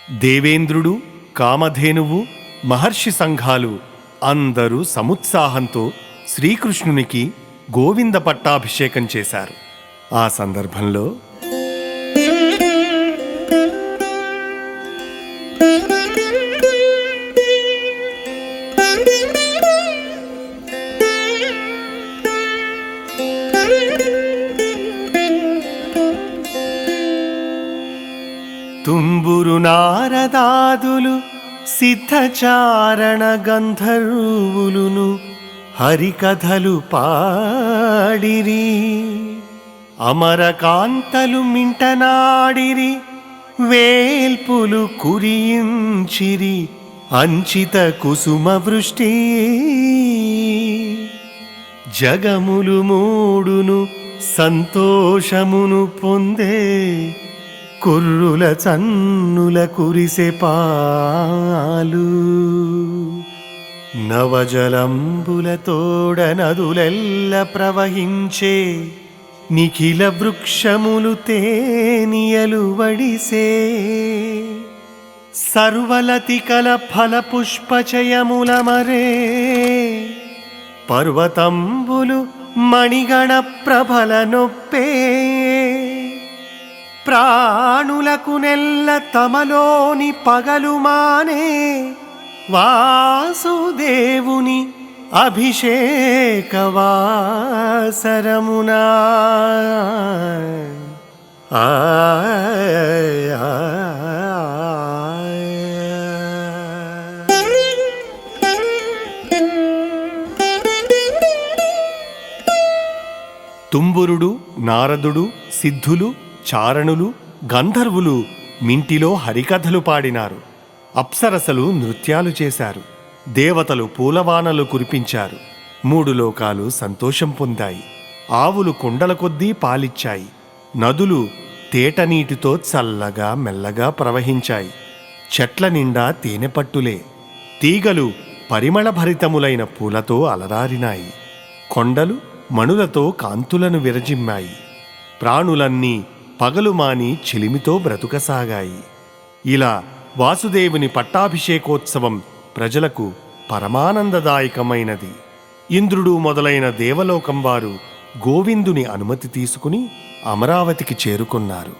దేవేంద్రుడు, కామధేనువు, మహర్షి సంఘాలు అందరూ సముత్సాహంతో శ్రీకృష్ణునికి గోవింద పట్టాభిషేకం చేశారు. ఆ సందర్భంలో తుంబురు నారదాదులు సిద్ధచారణ గంధర్వులును హరికథలు పాడిరి. అమరకాంతలు మింటనాడిరి, వేల్పులు కురియించిరి అంచిత కుసుమ వృష్టి. జగములు మూడును సంతోషమును పొందే, కుర్రుల చన్నుల కురిసె పాలు. నవజలంబుల తోడ నదులెల్ల ప్రవహించే, నిఖిల వృక్షములు తేనియలు వడిసే. సర్వలతికల ఫల పుష్పచయముల మరే, పర్వతంబులు మణిగణ ప్రభల నొప్పే. ప్రాణులకు నెల్ల తమలోని పగలు మానే, వాసుదేవుని అభిషేక వాసరమునా. తుంబురుడు, నారదుడు, సిద్ధులు, చారణులు, గంధర్వులు మింటిలో హరికథలు పాడినారు. అప్సరసలు నృత్యాలు చేశారు. దేవతలు పూలవానలు కురిపించారు. 3 లోకాలు సంతోషం పొందాయి. ఆవులు కుండల కొద్దీ పాలిచ్చాయి. నదులు తేటనీటితో చల్లగా మెల్లగా ప్రవహించాయి. చెట్ల నిండా తేనెపట్టులే. తీగలు పరిమళభరితములైన పూలతో అలరారినాయి. కొండలు మణులతో కాంతులను విరజిమ్మాయి. ప్రాణులన్నీ పగలుమాని చిలిమితో బ్రతుకసాగాయి. ఇలా వాసుదేవుని పట్టాభిషేకోత్సవం ప్రజలకు పరమానందదాయకమైనది. ఇంద్రుడు మొదలైన దేవలోకం వారు గోవిందుని అనుమతి తీసుకుని అమరావతికి చేరుకున్నారు.